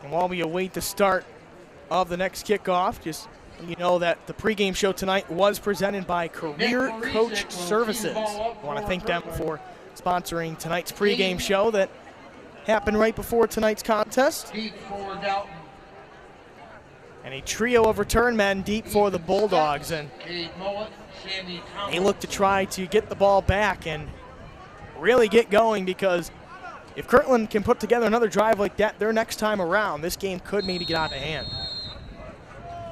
And while we await the start of the next kickoff, just you know that the pregame show tonight was presented by Career Coach Services. I want to thank them for sponsoring tonight's pregame show that happened right before tonight's contest. And a trio of return men deep for the Bulldogs, and they look to try to get the ball back and really get going, because if Kirtland can put together another drive like that their next time around, this game could maybe get out of hand.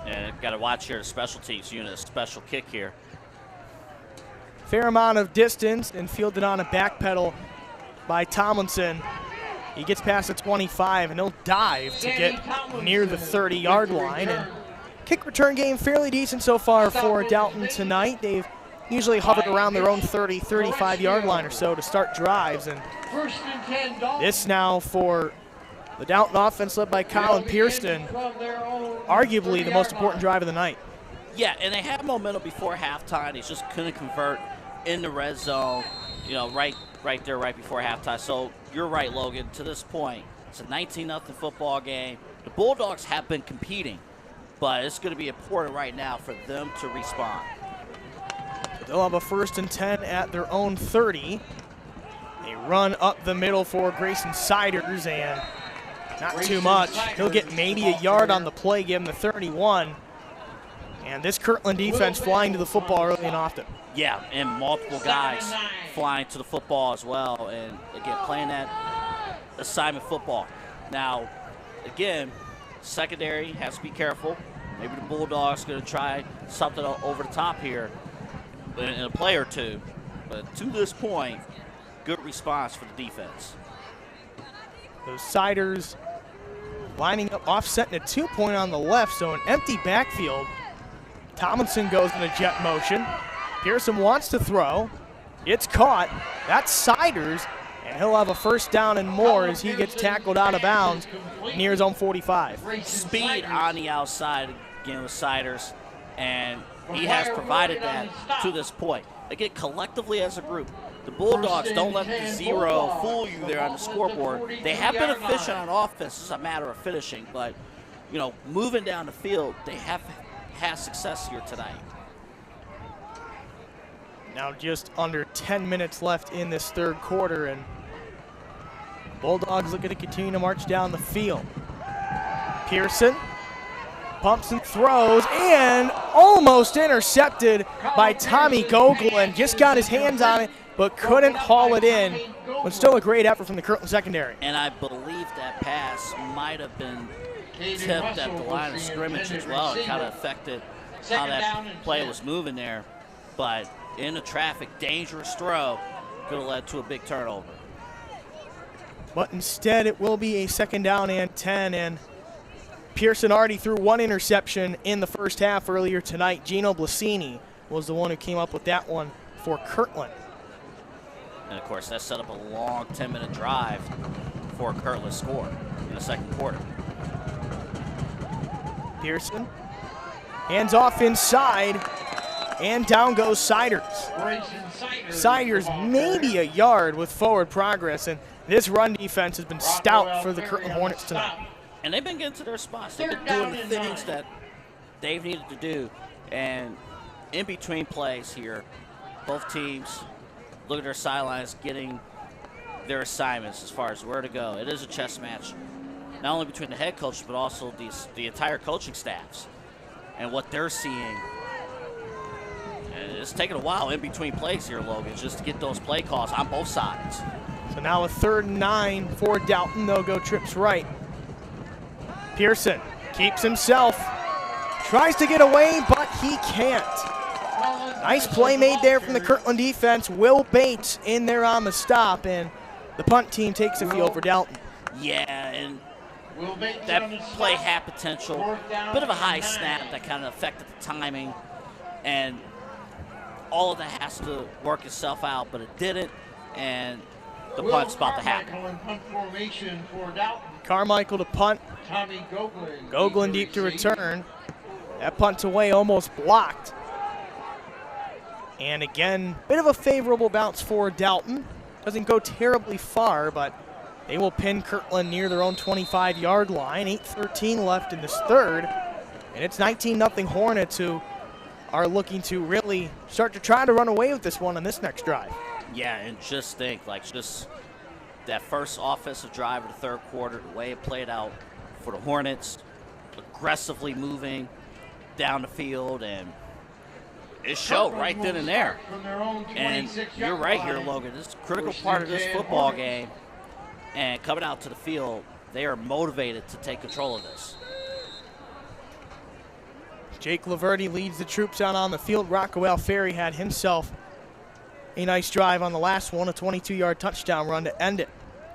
Yeah, got to watch here the special teams unit, a special kick here. Fair amount of distance and fielded on a back pedal by Tomlinson. He gets past the 25 and he'll dive to get near the 30-yard line. And kick return game fairly decent so far for Dalton tonight. They've usually hovered around their own 30, 35-yard line or so to start drives. And this now for the Dalton offense led by Colin Pearson, arguably the most important drive of the night. Yeah, and they had momentum before halftime. They just couldn't convert in the red zone, you know, right there, right before halftime. So you're right, Logan. To this point, it's a 19-0 football game. The Bulldogs have been competing, but it's going to be important right now for them to respond. They'll have a 1st and 10 at their own 30. A run up the middle for Grayson Siders, and not too much. He'll get maybe a yard on the play, give him the 31. And this Kirtland defense flying to the football early and often. Yeah, and multiple guys flying to the football as well. And again, playing that assignment football. Now, again, secondary has to be careful. Maybe the Bulldogs going to try something over the top here in a play or two. But to this point, good response for the defense. Those Siders lining up, offsetting a 2-point on the left, so an empty backfield. Tomlinson goes in a jet motion. Pearson wants to throw. It's caught. That's Siders, and he'll have a 1st down and more as he gets tackled out of bounds near his own 45. Speed on the outside again with Siders, and he has provided that to this point. Again, collectively as a group, the Bulldogs don't let the 0 fool you there on the scoreboard. They have been efficient on offense. It's a matter of finishing, but, you know, moving down the field, they have had success here tonight. Now just under 10 minutes left in this 3rd quarter, and Bulldogs looking to continue to march down the field. Pearson pumps and throws, and almost intercepted by Tommy Gogolin. Just got his hands on it, but couldn't haul it in. But still a great effort from the Kirtland secondary. And I believe that pass might have been tipped at the line of scrimmage as well. It kind of affected how that play was moving there. But in the traffic, dangerous throw could have led to a big turnover. But instead, it will be a 2nd down and 10, and Pearson already threw 1 interception in the 1st half earlier tonight. Gino Blasini was the one who came up with that one for Kirtland. And, of course, that set up a long 10-minute drive before Kirtland scored in the 2nd quarter. Pearson hands off inside, and down goes Siders. Siders maybe a yard with forward progress, and this run defense has been stout for the Kirtland Hornets tonight. And they've been getting to their spots. They've been doing the things that they've needed to do. And in between plays here, both teams look at their sidelines, getting their assignments as far as where to go. It is a chess match, not only between the head coach, but also the entire coaching staffs and what they're seeing. And it's taken a while in between plays here, Logan, just to get those play calls on both sides. So now a 3rd and 9 for Dalton. They'll go trips right. Pearson keeps himself, tries to get away, but he can't. Nice play made there from the Kirtland defense. Will Bates in there on the stop, and the punt team takes the field for Dalton. Yeah, and that play had potential. Bit of a high snap that kind of affected the timing, and all of that has to work itself out, but it didn't, and the punt's about to happen. Carmichael to punt. Gogolin deep to return. That punt's away, almost blocked. And again, bit of a favorable bounce for Dalton. Doesn't go terribly far, but They will pin Kirtland near their own 25-yard line. 8:13 left in this third. And it's 19-0 Hornets, who are looking to really start to try to run away with this one on this next drive. Yeah, and just think, like, just that first offensive drive of the third quarter, the way it played out for the Hornets, aggressively moving down the field, and it showed right then and there. And you're right here, Logan. This is a critical part of this football game. And coming out to the field, they are motivated to take control of this. Jake Laverty leads the troops out on the field. Rocco Alfieri had himself a nice drive on the last one, a 22-yard touchdown run to end it.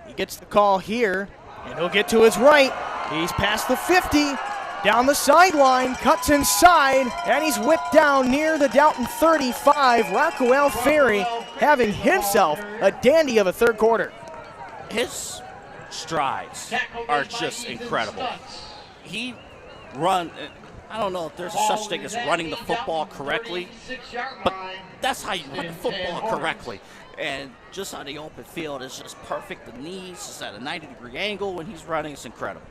He gets the call here, and he'll get to his right. He's past the 50, down the sideline, cuts inside, and he's whipped down near the Dalton 35. Rocco Alfieri having himself a dandy of a third quarter. His strides are just incredible. He run. I don't know if there's such thing as running the football correctly, but that's how you run the football correctly. And just on the open field, it's just perfect. The knees is at a 90-degree angle when he's running. It's incredible.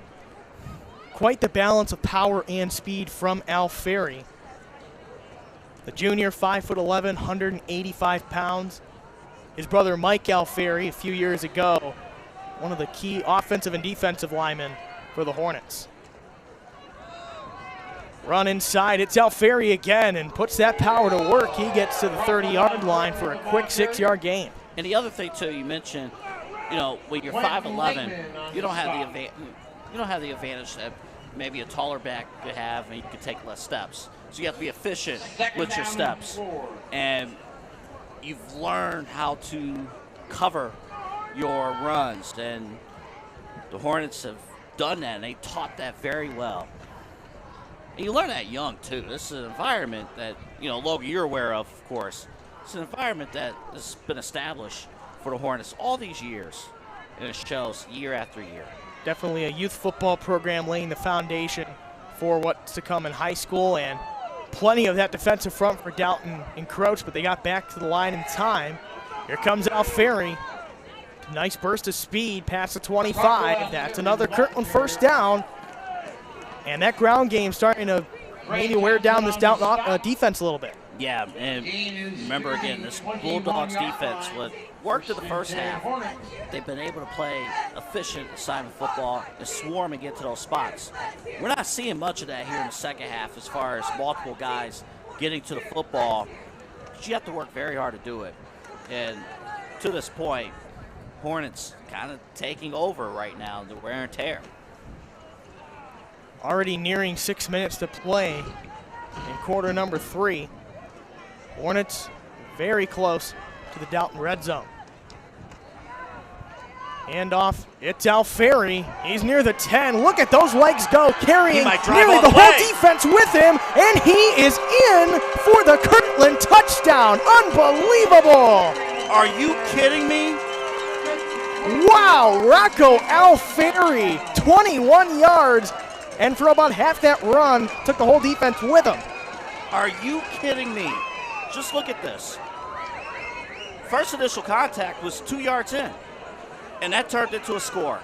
Quite the balance of power and speed from Alfieri. The junior, 5'11", 185 pounds. His brother Mike Alfieri, a few years ago, one of the key offensive and defensive linemen for the Hornets. Run inside, it's Alfieri again, and puts that power to work. He gets to the 30-yard line for a quick 6-yard gain. And the other thing too, you mentioned, when you're 5'11", you don't have the advantage that maybe a taller back could have, and you could take less steps. So you have to be efficient with your steps, and you've learned how to cover your runs, and the Hornets have done that, and they taught that very well. And you learn that young, too. This is an environment that, Logan, you're aware of course. It's an environment that has been established for the Hornets all these years, and it shows year after year. Definitely a youth football program laying the foundation for what's to come in high school, and plenty of that defensive front for Dalton encroached, but they got back to the line in time. Here comes Alfieri. Nice burst of speed past the 25. That's another Kirtland first down. And that ground game starting to maybe wear down this Dalton defense a little bit. Yeah, and remember again, this Bulldogs defense worked in the first half. They've been able to play efficient assignment football and swarm and get to those spots. We're not seeing much of that here in the second half as far as multiple guys getting to the football. But you have to work very hard to do it. And to this point, Hornets kind of taking over right now, the wear and tear. Already nearing 6 minutes to play in quarter number 3. Hornets very close to the Dalton red zone. Handoff, it's Alfieri. He's near the 10. Look at those legs go, carrying nearly the whole defense with him, and he is in for the Kirtland touchdown. Unbelievable! Are you kidding me? Wow, Rocco Alfieri, 21 yards. And for about half that run, took the whole defense with him. Are you kidding me? Just look at this. First initial contact was 2 yards in, and that turned into a score.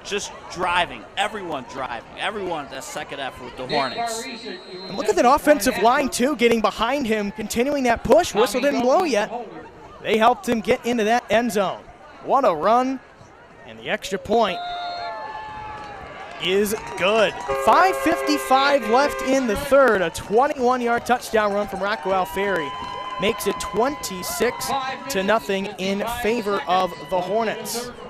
Just driving, everyone that second effort with the Hornets. And look at that offensive line, too, getting behind him, continuing that push. Whistle didn't blow yet. They helped him get into that end zone. What a run, and the extra point is good. 5:55 left in the third. A 21-yard touchdown run from Rocco Alfieri makes it 26-0 in favor of the Hornets.